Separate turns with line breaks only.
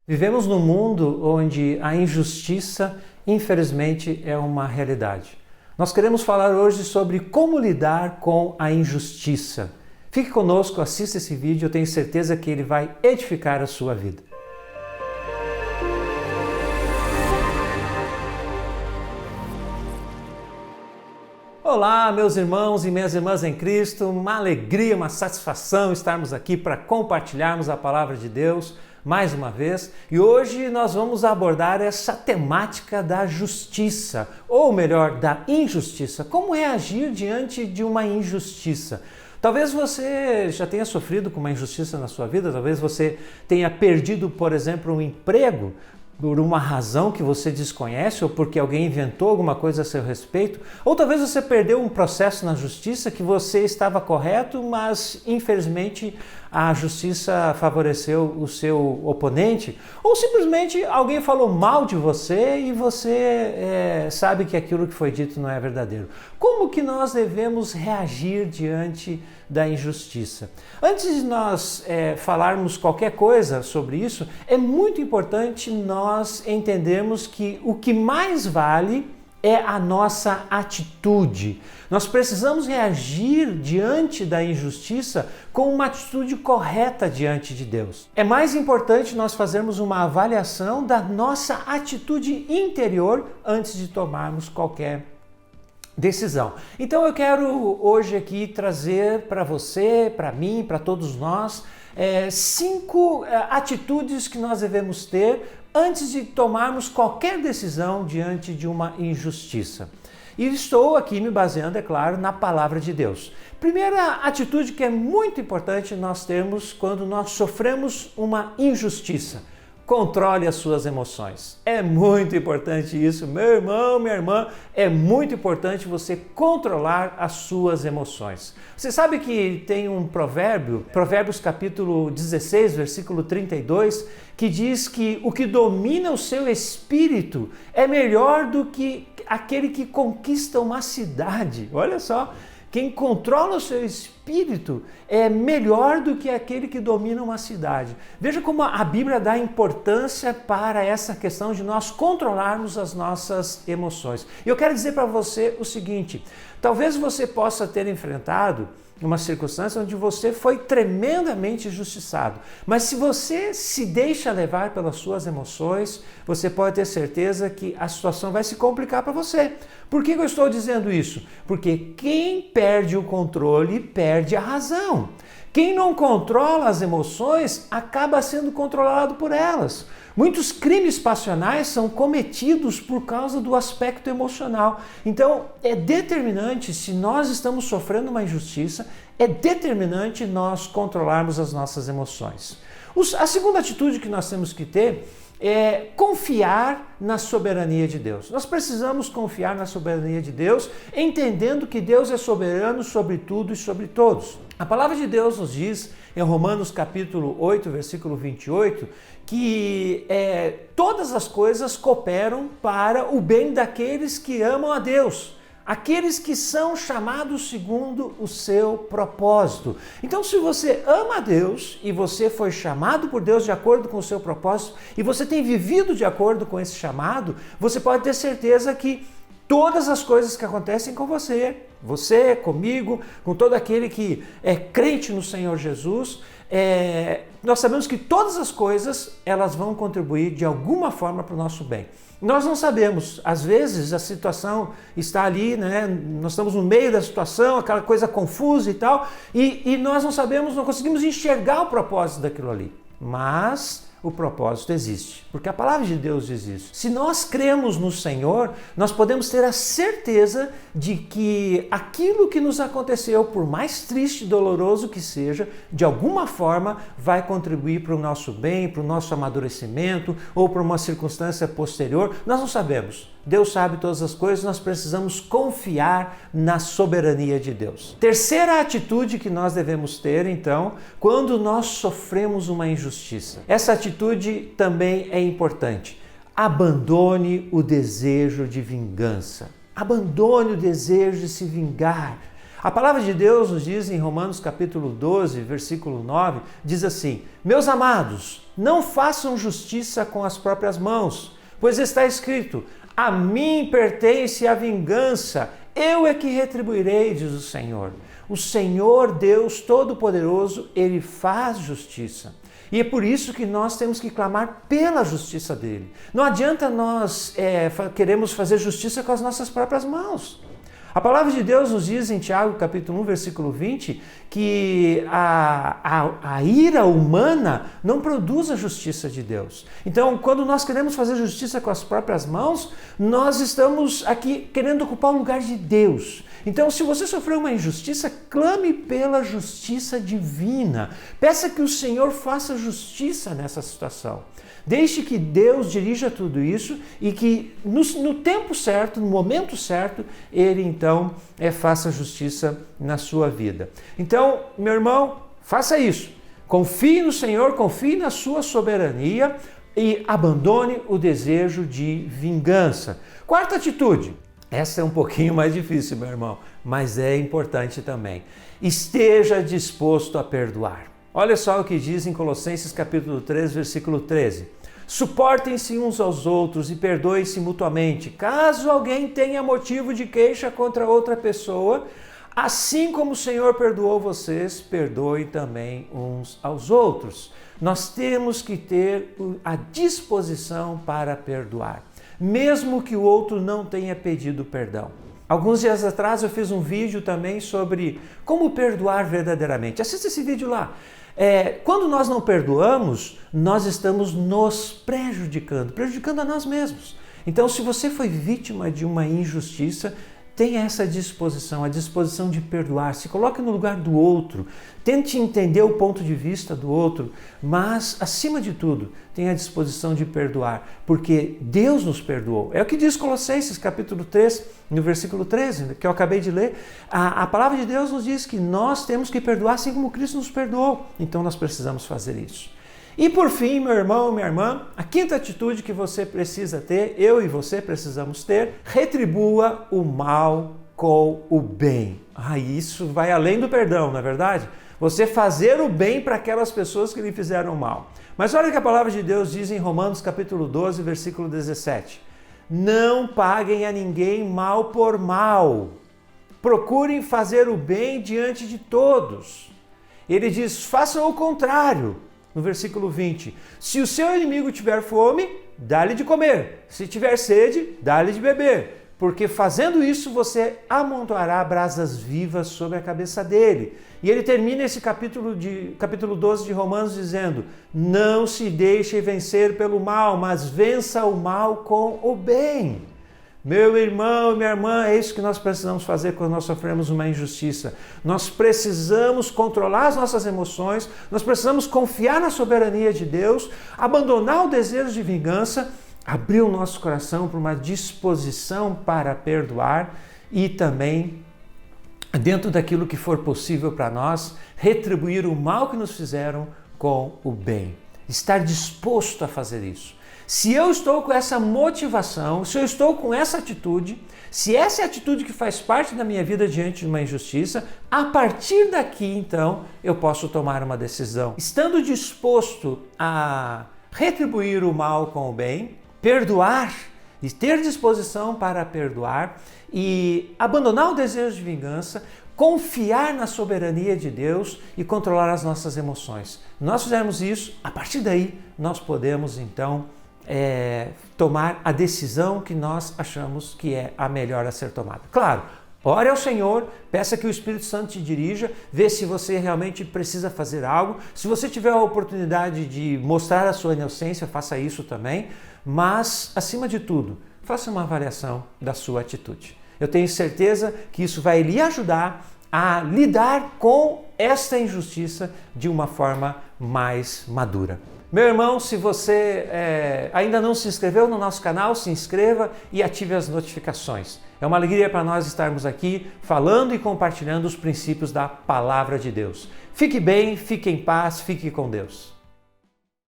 Vivemos num mundo onde a injustiça, infelizmente, é uma realidade. Nós queremos falar hoje sobre como lidar com a injustiça. Fique conosco, assista esse vídeo, eu tenho certeza que ele vai edificar a sua vida. Olá, meus irmãos e minhas irmãs em Cristo, uma alegria, uma satisfação estarmos aqui para compartilharmos a palavra de Deus mais uma vez, e hoje nós vamos abordar essa temática da justiça, ou melhor, da injustiça. Como é agir diante de uma injustiça? Talvez você já tenha sofrido com uma injustiça na sua vida, talvez você tenha perdido, por exemplo, um emprego por uma razão que você desconhece ou porque alguém inventou alguma coisa a seu respeito, ou talvez você perdeu um processo na justiça que você estava correto, mas infelizmente a justiça favoreceu o seu oponente, ou simplesmente alguém falou mal de você e você sabe que aquilo que foi dito não é verdadeiro. Como que nós devemos reagir diante da injustiça? Antes de nós falarmos qualquer coisa sobre isso, é muito importante nós entendermos que o que mais vale é a nossa atitude. Nós precisamos reagir diante da injustiça com uma atitude correta diante de Deus. É mais importante nós fazermos uma avaliação da nossa atitude interior antes de tomarmos qualquer decisão. Então eu quero hoje aqui trazer para você, para mim, para todos nós, 5 atitudes que nós devemos ter antes de tomarmos qualquer decisão diante de uma injustiça. E estou aqui me baseando, é claro, na palavra de Deus. Primeira atitude que é muito importante nós termos quando nós sofremos uma injustiça: controle as suas emoções. É muito importante isso, meu irmão, minha irmã, é muito importante você controlar as suas emoções. Você sabe que tem um provérbio, Provérbios capítulo 16, versículo 32, que diz que o que domina o seu espírito é melhor do que aquele que conquista uma cidade. Olha só, quem controla o seu espírito é melhor do que aquele que domina uma cidade. Veja como a Bíblia dá importância para essa questão de nós controlarmos as nossas emoções. E eu quero dizer para você o seguinte: talvez você possa ter enfrentado uma circunstância onde você foi tremendamente injustiçado, mas se você se deixa levar pelas suas emoções, você pode ter certeza que a situação vai se complicar para você. Por que eu estou dizendo isso? Porque quem perde o controle perde a razão. Quem não controla as emoções acaba sendo controlado por elas. Muitos crimes passionais são cometidos por causa do aspecto emocional. Então, é determinante, se nós estamos sofrendo uma injustiça, é determinante nós controlarmos as nossas emoções. A segunda atitude que nós temos que ter é confiar na soberania de Deus. Nós precisamos confiar na soberania de Deus, entendendo que Deus é soberano sobre tudo e sobre todos. A palavra de Deus nos diz, em Romanos capítulo 8, versículo 28, que todas as coisas cooperam para o bem daqueles que amam a Deus, aqueles que são chamados segundo o seu propósito. Então, se você ama a Deus e você foi chamado por Deus de acordo com o seu propósito e você tem vivido de acordo com esse chamado, você pode ter certeza que todas as coisas que acontecem com você, comigo, com todo aquele que é crente no Senhor Jesus, nós sabemos que todas as coisas elas vão contribuir de alguma forma para o nosso bem. Nós não sabemos, às vezes a situação está ali, né? Nós estamos no meio da situação, aquela coisa confusa e tal, e nós não sabemos, não conseguimos enxergar o propósito daquilo ali. Mas o propósito existe, porque a palavra de Deus diz isso. Se nós cremos no Senhor, nós podemos ter a certeza de que aquilo que nos aconteceu, por mais triste e doloroso que seja, de alguma forma vai contribuir para o nosso bem, para o nosso amadurecimento ou para uma circunstância posterior. Nós não sabemos. Deus sabe todas as coisas, nós precisamos confiar na soberania de Deus. Terceira atitude que nós devemos ter, então, quando nós sofremos uma injustiça. Essa atitude também é importante. Abandone o desejo de vingança. Abandone o desejo de se vingar. A palavra de Deus nos diz em Romanos capítulo 12, versículo 9, diz assim: Meus amados, não façam justiça com as próprias mãos, pois está escrito: a mim pertence a vingança, eu é que retribuirei, diz o Senhor. O Senhor Deus Todo-Poderoso, Ele faz justiça. E é por isso que nós temos que clamar pela justiça dele. Não adianta nós queremos fazer justiça com as nossas próprias mãos. A palavra de Deus nos diz em Tiago capítulo 1, versículo 20, que a ira humana não produz a justiça de Deus. Então, quando nós queremos fazer justiça com as próprias mãos, nós estamos aqui querendo ocupar o lugar de Deus. Então, se você sofreu uma injustiça, clame pela justiça divina. Peça que o Senhor faça justiça nessa situação. Deixe que Deus dirija tudo isso e que no tempo certo, no momento certo, Ele então faça justiça na sua vida. Então, meu irmão, faça isso. Confie no Senhor, confie na sua soberania e abandone o desejo de vingança. Quarta atitude. Essa é um pouquinho mais difícil, meu irmão, mas é importante também. Esteja disposto a perdoar. Olha só o que diz em Colossenses capítulo 3, versículo 13. Suportem-se uns aos outros e perdoem-se mutuamente, caso alguém tenha motivo de queixa contra outra pessoa, assim como o Senhor perdoou vocês, perdoem também uns aos outros. Nós temos que ter a disposição para perdoar, mesmo que o outro não tenha pedido perdão. Alguns dias atrás eu fiz um vídeo também sobre como perdoar verdadeiramente. Assista esse vídeo lá. Quando nós não perdoamos, nós estamos nos prejudicando a nós mesmos. Então, se você foi vítima de uma injustiça, tenha essa disposição, a disposição de perdoar. Se coloque no lugar do outro, tente entender o ponto de vista do outro, mas, acima de tudo, tenha a disposição de perdoar, porque Deus nos perdoou. É o que diz Colossenses capítulo 3, no versículo 13, que eu acabei de ler. A palavra de Deus nos diz que nós temos que perdoar assim como Cristo nos perdoou. Então, nós precisamos fazer isso. E por fim, meu irmão, minha irmã, a quinta atitude que você precisa ter, eu e você precisamos ter, retribua o mal com o bem. Isso vai além do perdão, não é verdade? Você fazer o bem para aquelas pessoas que lhe fizeram mal. Mas olha o que a palavra de Deus diz em Romanos capítulo 12, versículo 17. Não paguem a ninguém mal por mal. Procurem fazer o bem diante de todos. Ele diz, façam o contrário. No versículo 20, se o seu inimigo tiver fome, dá-lhe de comer. Se tiver sede, dá-lhe de beber. Porque fazendo isso, você amontoará brasas vivas sobre a cabeça dele. E ele termina esse capítulo 12 de Romanos dizendo, não se deixe vencer pelo mal, mas vença o mal com o bem. Meu irmão e minha irmã, é isso que nós precisamos fazer quando nós sofremos uma injustiça. Nós precisamos controlar as nossas emoções, nós precisamos confiar na soberania de Deus, abandonar o desejo de vingança, abrir o nosso coração para uma disposição para perdoar e também, dentro daquilo que for possível para nós, retribuir o mal que nos fizeram com o bem. Estar disposto a fazer isso. Se eu estou com essa motivação, se eu estou com essa atitude, se essa é a atitude que faz parte da minha vida diante de uma injustiça, a partir daqui, então, eu posso tomar uma decisão. Estando disposto a retribuir o mal com o bem, perdoar e ter disposição para perdoar e abandonar o desejo de vingança, confiar na soberania de Deus e controlar as nossas emoções. Nós fizermos isso, a partir daí nós podemos, então, tomar a decisão que nós achamos que é a melhor a ser tomada. Claro, ore ao Senhor, peça que o Espírito Santo te dirija, vê se você realmente precisa fazer algo. Se você tiver a oportunidade de mostrar a sua inocência, faça isso também. Mas, acima de tudo, faça uma avaliação da sua atitude. Eu tenho certeza que isso vai lhe ajudar a lidar com esta injustiça de uma forma mais madura. Meu irmão, se você ainda não se inscreveu no nosso canal, se inscreva e ative as notificações. É uma alegria para nós estarmos aqui falando e compartilhando os princípios da Palavra de Deus. Fique bem, fique em paz, fique com Deus.